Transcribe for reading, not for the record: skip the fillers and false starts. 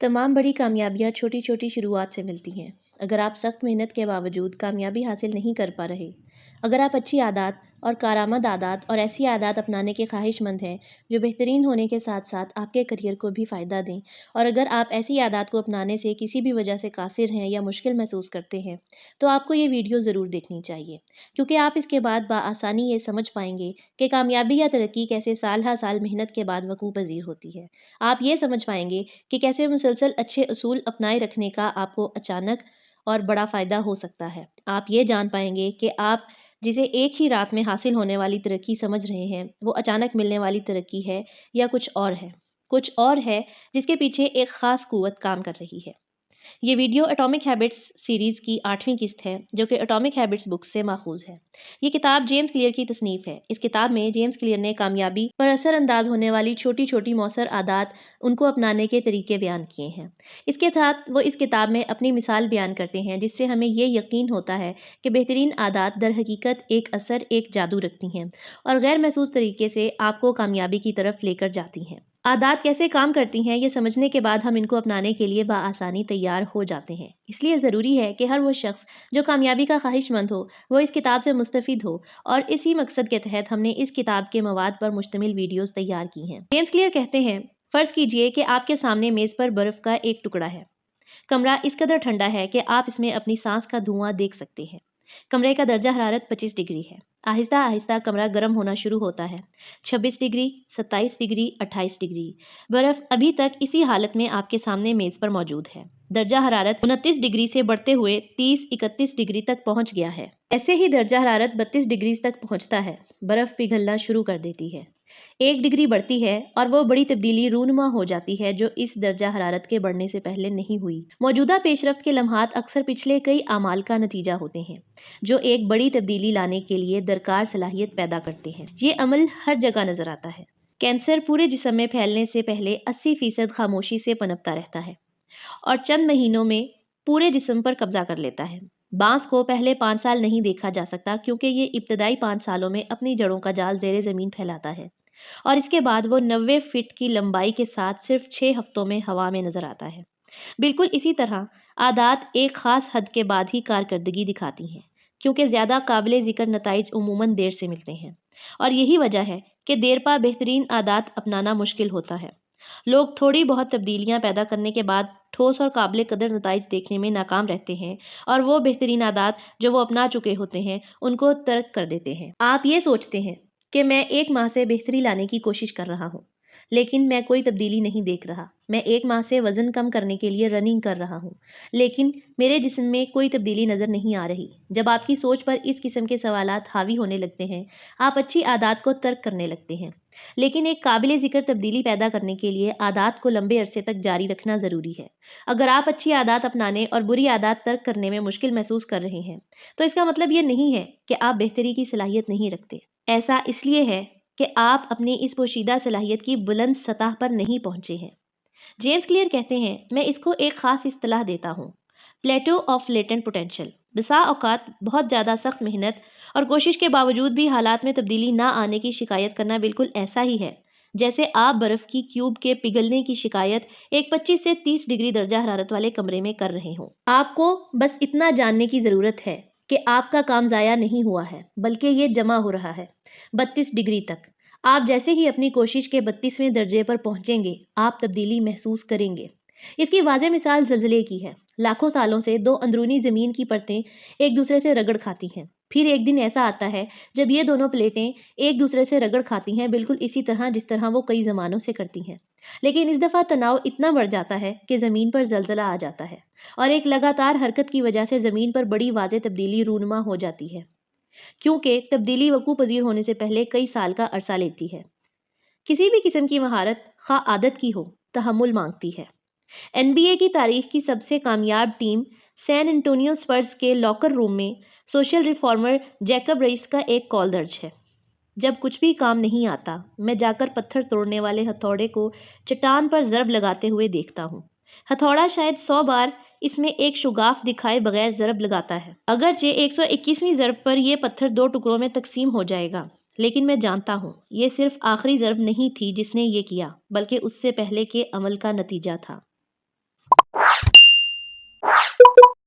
तमाम बड़ी कामयाबियाँ छोटी-छोटी शुरुआत से मिलती हैं। अगर आप सख्त मेहनत के बावजूद कामयाबी हासिल नहीं कर पा रहे, अगर आप अच्छी आदत और कारआमद आदत और ऐसी आदत अपनाने के ख्वाहिशमंद हैं, जो बेहतरीन होने के साथ-साथ आपके करियर को भी फ़ायदा दें, और अगर आप ऐसी आदत को अपनाने से किसी भी वजह से कासिर हैं या मुश्किल महसूस करते हैं, तो आपको ये वीडियो ज़रूर देखनी चाहिए। क्योंकि आप इसके बाद बआसानी ये समझ पाएँगे कि कामयाबी या तरक्की कैसे साल हर साल मेहनत के बाद वकूअ पज़ीर होती है। आप ये समझ पाएँगे कि कैसे मुसलसल अच्छे असूल अपनाए रखने का आपको अचानक और बड़ा फ़ायदा हो सकता है। आप ये जान पाएँगे कि आप जिसे एक ही रात में हासिल होने वाली तरक्की समझ रहे हैं, वो अचानक मिलने वाली तरक्की है या कुछ और है। कुछ और है जिसके पीछे एक ख़ास क़ुव्वत काम कर रही है। ये वीडियो एटॉमिक हैबिट्स सीरीज़ की 8वीं किस्त है, जो कि एटॉमिक हैबिट्स बुक से माखूज़ है। ये किताब जेम्स क्लियर की तसनीफ़ है। इस किताब में जेम्स क्लियर ने कामयाबी पर असरअंदाज होने वाली छोटी-छोटी मौसर आदत उनको अपनाने के तरीके बयान किए हैं। इसके साथ वो इस किताब में अपनी मिसाल बयान करते हैं, जिससे हमें ये यकीन होता है कि बेहतरीन आदत दर हकीकत एक असर, एक जादू रखती हैं और गैर महसूस तरीके से आपको कामयाबी की तरफ लेकर जाती हैं। आदत कैसे काम करती हैं, ये समझने के बाद हम इनको अपनाने के लिए बआसानी तैयार हो जाते हैं। इसलिए ज़रूरी है कि हर वो शख्स जो कामयाबी का ख्वाहिशमंद हो, वो इस किताब से मुस्तफ़िद हो, और इसी मकसद के तहत हमने इस किताब के मवाद पर मुश्तमिल वीडियोज़ तैयार की हैं। जेम्स क्लियर कहते हैं, फ़र्ज़ कीजिए कि आपके सामने मेज़ पर बर्फ़ का एक टुकड़ा है। कमरा इस कदर ठंडा है कि आप इसमें अपनी सांस का धुआं देख सकते हैं। कमरे का दर्जा हरारत 25 डिग्री है। आहिस्ता आहिस्ता कमरा गर्म होना शुरू होता है। 26 डिग्री, 27 डिग्री, 28 डिग्री। बर्फ़ अभी तक इसी हालत में आपके सामने मेज़ पर मौजूद है। दर्जा हरारत 29 डिग्री से बढ़ते हुए 30-31 डिग्री तक पहुंच गया है। ऐसे ही दर्जा हरारत 32 डिग्री तक पहुंचता है, बर्फ़ पिघलना शुरू कर देती है। 1 डिग्री बढ़ती है और वो बड़ी तब्दीली रूनुमा हो जाती है, जो इस दर्जा हरारत के बढ़ने से पहले नहीं हुई। मौजूदा पेशरफ्त के लम्हात अक्सर पिछले कई आमाल का नतीजा होते हैं, जो एक बड़ी तब्दीली लाने के लिए दरकार सलाहियत पैदा करते हैं। ये अमल हर जगह नजर आता है। कैंसर पूरे जिस्म में फैलने से पहले 80% खामोशी से पनपता रहता है और चंद महीनों में पूरे जिस्म पर कब्जा कर लेता है। बांस को पहले 5 साल नहीं देखा जा सकता, क्योंकि ये इब्तदाई 5 सालों में अपनी जड़ों का जाल ज़ेरे ज़मीन फैलाता है और इसके बाद वो 90 फीट की लंबाई के साथ सिर्फ 6 हफ्तों में हवा में नजर आता है। बिल्कुल इसी तरह आदत एक ख़ास हद के बाद ही कारकर्दगी दिखाती हैं, क्योंकि ज़्यादा काबिल ज़िक्र नताइज उमूमन देर से मिलते हैं, और यही वजह है कि देरपा बेहतरीन आदत अपनाना मुश्किल होता है। लोग थोड़ी बहुत तब्दीलियां पैदा करने के बाद ठोस और काबिल कदर नताइज देखने में नाकाम रहते हैं, और वो बेहतरीन आदत जो वो अपना चुके होते हैं उनको तर्क कर देते हैं। आप ये सोचते हैं कि मैं 1 माह से बेहतरी लाने की कोशिश कर रहा हूँ, लेकिन मैं कोई तब्दीली नहीं देख रहा। मैं 1 माह से वज़न कम करने के लिए रनिंग कर रहा हूँ, लेकिन मेरे जिस्म में कोई तब्दीली नज़र नहीं आ रही। जब आपकी सोच पर इस किस्म के सवालात हावी होने लगते हैं, आप अच्छी आदत को तर्क करने लगते हैं। लेकिन एक काबिल ज़िक्र तब्दीली पैदा करने के लिए आदत को लंबे अरसे तक जारी रखना ज़रूरी है। अगर आप अच्छी आदत अपनाने और बुरी आदत तर्क करने में मुश्किल महसूस कर रहे हैं, तो इसका मतलब ये नहीं है कि आप बेहतरी की सलाहियत नहीं रखते। ऐसा इसलिए है कि आप अपनी इस पोशीदा सलाहियत की बुलंद सतह पर नहीं पहुंचे हैं। जेम्स क्लियर कहते हैं, मैं इसको एक ख़ास इस्तिलाह देता हूँ, प्लेटो ऑफ लेटेंट पोटेंशियल। बसा औकात बहुत ज़्यादा सख्त मेहनत और कोशिश के बावजूद भी हालात में तब्दीली ना आने की शिकायत करना बिल्कुल ऐसा ही है जैसे आप बर्फ़ की क्यूब के पिघलने की शिकायत एक 25 से 30 डिग्री दर्जा हरारत वाले कमरे में कर रहे हों। आपको बस इतना जानने की ज़रूरत है कि आपका काम ज़ाया नहीं हुआ है, बल्कि ये जमा हो रहा है 32 डिग्री तक। आप जैसे ही अपनी कोशिश के 32वें दर्जे पर पहुंचेंगे, आप तब्दीली महसूस करेंगे। इसकी वाज़ेह मिसाल ज़लज़ले की है। लाखों सालों से 2 अंदरूनी ज़मीन की परतें एक दूसरे से रगड़ खाती हैं। फिर एक दिन ऐसा आता है जब ये दोनों प्लेटें एक दूसरे से रगड़ खाती हैं, बिल्कुल इसी तरह जिस तरह वो कई ज़मानों से करती हैं। लेकिन इस दफ़ा तनाव इतना बढ़ जाता है कि ज़मीन पर ज़लज़ला आ जाता है और एक लगातार हरकत की वजह से ज़मीन पर बड़ी वाज़ेह तब्दीली रूनुमा हो जाती है, क्योंकि तब्दीली वकूअ पज़ीर होने से पहले कई साल का अरसा लेती है। किसी भी किस्म की महारत, खा आदत की हो, तहम्मुल मांगती है। NBA की तारीख की सबसे कामयाब टीम सैन एंटोनियो स्पर्स के लॉकर रूम में सोशल रिफॉर्मर जैकब रईस का एक कॉल दर्ज है। जब कुछ भी काम नहीं आता, मैं जाकर पत्थर तोड़ने वाले हथौड़े को चट्टान पर ज़रब लगाते हुए देखता हूँ। हथौड़ा शायद 100 बार इसमें एक शुगाफ दिखाए बगैर ज़रब लगाता है। अगरचे 121वीं ज़रब पर यह पत्थर 2 टुकड़ों में तकसीम हो जाएगा, लेकिन मैं जानता हूँ ये सिर्फ आखिरी ज़रब नहीं थी जिसने ये किया, बल्कि उससे पहले के अमल का नतीजा था।